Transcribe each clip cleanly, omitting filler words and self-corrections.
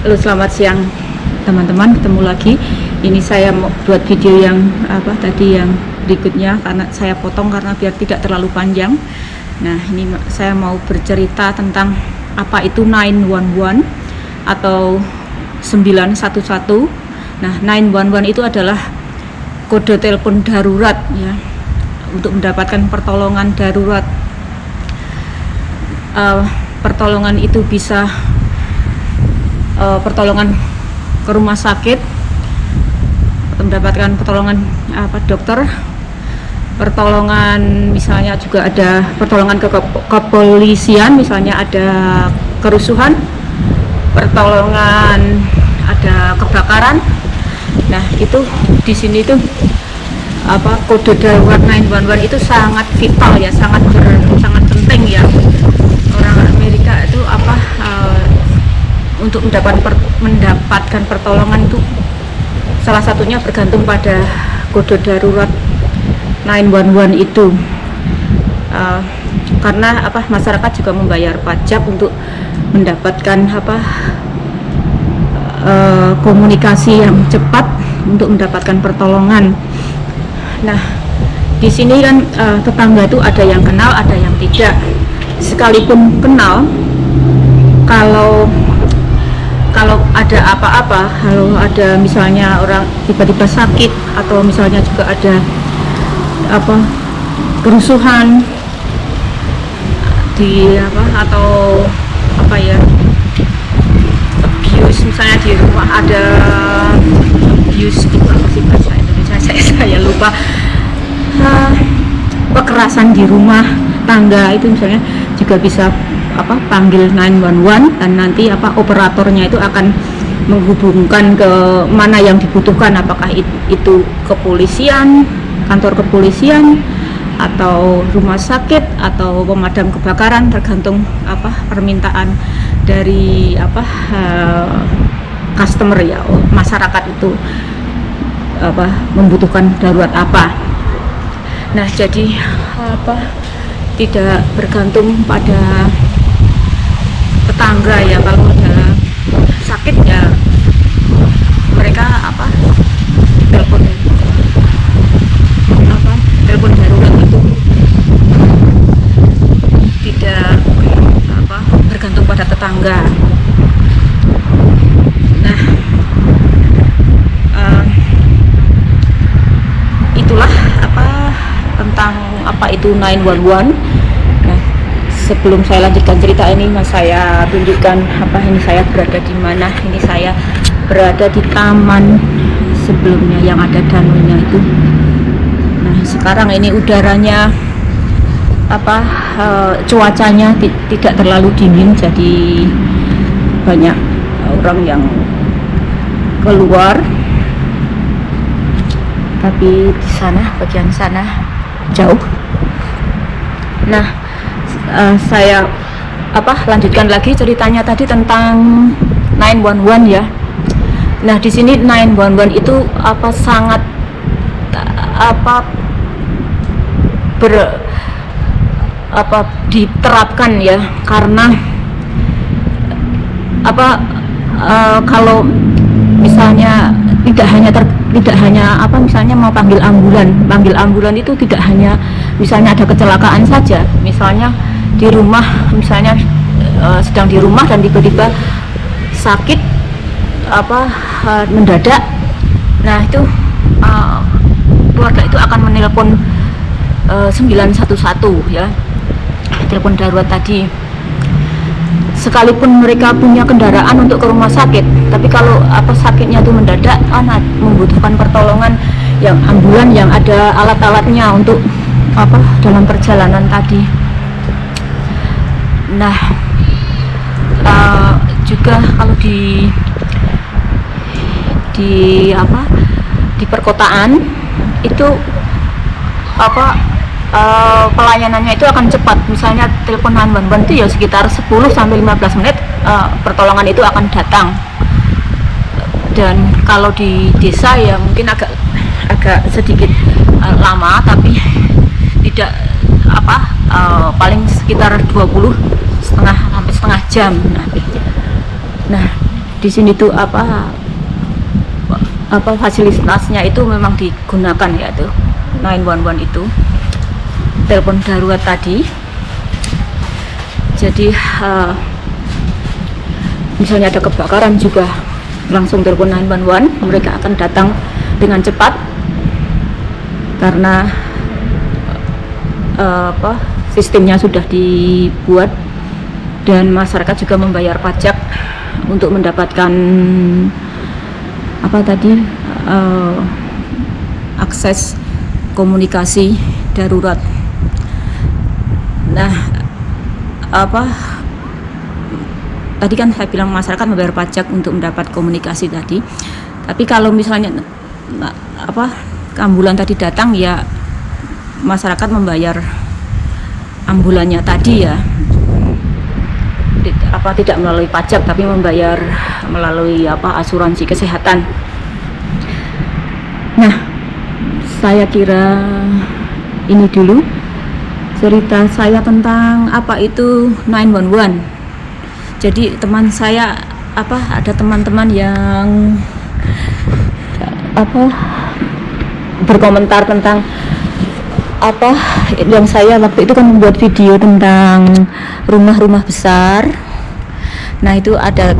Halo, selamat siang teman-teman, ketemu lagi. Ini saya mau buat video yang tadi yang berikutnya karena saya potong karena biar tidak terlalu panjang. Nah, ini saya mau bercerita tentang apa itu 911 atau 911. Nah, 911 itu adalah kode telepon darurat ya, untuk mendapatkan pertolongan darurat. Pertolongan itu bisa pertolongan ke rumah sakit, mendapatkan pertolongan dokter, pertolongan misalnya juga ada pertolongan ke kepolisian, misalnya ada kerusuhan, pertolongan ada kebakaran. Nah, itu di sini tuh kode darurat 911 itu sangat vital ya, sangat penting ya. Orang Amerika itu untuk mendapatkan pertolongan itu salah satunya bergantung pada kode darurat 911 itu. Karena masyarakat juga membayar pajak untuk mendapatkan komunikasi yang cepat untuk mendapatkan pertolongan. Nah, di sini kan tetangga itu ada yang kenal, ada yang tidak. Sekalipun kenal, kalau ada apa-apa, kalau ada misalnya orang tiba-tiba sakit atau misalnya juga ada kerusuhan atau abuse, misalnya di rumah ada abuse itu apa sih bahasa Indonesia, saya lupa, kekerasan di rumah tangga itu misalnya juga bisa panggil 911 dan nanti operatornya itu akan menghubungkan ke mana yang dibutuhkan, apakah itu kepolisian, kantor kepolisian atau rumah sakit atau pemadam kebakaran, tergantung permintaan dari customer ya, masyarakat itu membutuhkan darurat apa. Nah, jadi tidak bergantung pada tetangga ya, kalau ada sakit ya mereka telepon darurat itu tidak bergantung pada tetangga. Nah, itulah tentang itu 911. Nah, sebelum saya lanjutkan cerita ini, saya tunjukkan ini saya berada di mana. Ini saya berada di taman sebelumnya yang ada danaunya itu. Nah, sekarang ini udaranya cuacanya tidak terlalu dingin, jadi banyak orang yang keluar. Tapi di sana, bagian sana jauh. Nah, saya lanjutkan lagi ceritanya tadi tentang 911 ya. Nah, di sini 911 itu sangat diterapkan ya, karena kalau misalnya tidak hanya misalnya mau panggil ambulan itu tidak hanya misalnya ada kecelakaan saja, misalnya di rumah, misalnya sedang di rumah dan tiba-tiba sakit mendadak. Nah, itu keluarga itu akan menelpon 911 ya, telepon darurat tadi. Sekalipun mereka punya kendaraan untuk ke rumah sakit, tapi kalau sakitnya itu mendadak, membutuhkan pertolongan yang ambulan yang ada alat-alatnya untuk dalam perjalanan tadi. Nah, juga kalau di perkotaan itu pelayanannya itu akan cepat. Misalnya telepon 911 itu ya sekitar 10-15 menit pertolongan itu akan datang. Dan kalau di desa ya mungkin agak sedikit lama, tapi tidak paling sekitar 20 setengah sampai setengah jam. Nah, di sini tuh apa fasilitasnya itu memang digunakan ya tuh 911 itu telepon darurat tadi. Jadi misalnya ada kebakaran juga langsung telepon 911, mereka akan datang dengan cepat karena sistemnya sudah dibuat, dan masyarakat juga membayar pajak untuk mendapatkan akses komunikasi darurat. Nah, tadi kan saya bilang masyarakat membayar pajak untuk mendapat komunikasi tadi. Tapi kalau misalnya ambulan tadi datang, ya masyarakat membayar ambulannya tadi ya. Tidak melalui pajak tapi membayar melalui asuransi kesehatan. Nah, saya kira ini dulu cerita saya tentang apa itu 911. Jadi teman saya ada teman-teman yang berkomentar tentang yang saya waktu itu kan membuat video tentang rumah-rumah besar. Nah, itu ada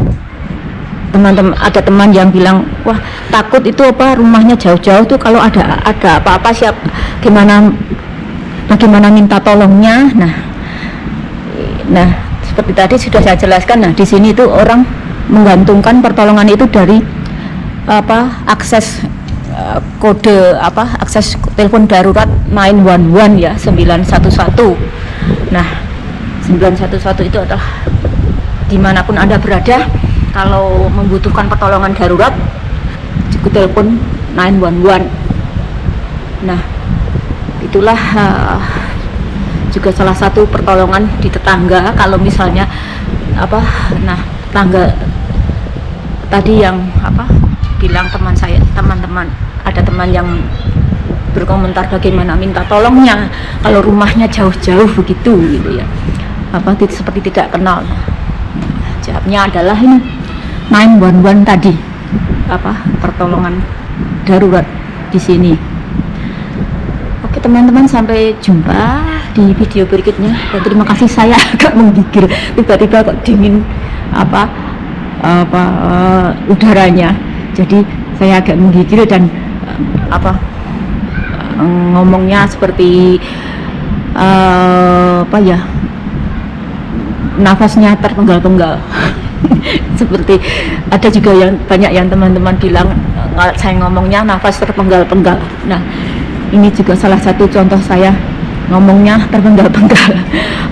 teman yang bilang, wah takut itu rumahnya jauh-jauh tuh, kalau ada apa-apa bagaimana minta tolongnya. Nah seperti tadi sudah saya jelaskan. Nah, di sini itu orang menggantungkan pertolongan itu dari akses kode akses telepon darurat 911 ya, 911. Nah, 911 itu adalah dimanapun Anda berada, kalau membutuhkan pertolongan darurat cukup telepon 911. Nah, itulah juga salah satu pertolongan di tetangga. Kalau misalnya tetangga tadi yang bilang teman-teman ada teman yang berkomentar bagaimana minta tolongnya kalau rumahnya jauh-jauh begitu gitu ya, seperti tidak kenal. Jawabnya adalah ini 911 tadi, pertolongan darurat di sini. Oke teman-teman, sampai jumpa di video berikutnya, dan terima kasih. Saya agak menggigil, tiba-tiba kok dingin udaranya, jadi saya agak menggigil dan ngomongnya seperti nafasnya terpenggal-penggal. Seperti ada juga banyak yang teman-teman bilang saya ngomongnya nafas terpenggal-penggal. Nah, ini juga salah satu contoh saya ngomongnya terpenggal-penggal.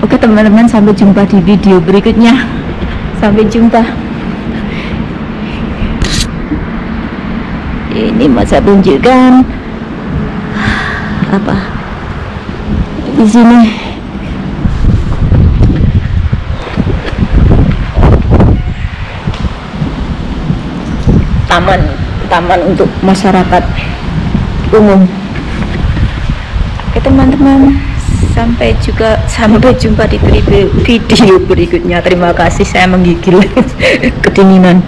Oke teman-teman, sampai jumpa di video berikutnya. Sampai jumpa. Ini mau saya tunjukkan di sini. Taman untuk masyarakat umum. Oke teman-teman, sampai jumpa di video berikutnya. Terima kasih, saya menggigil kedinginan.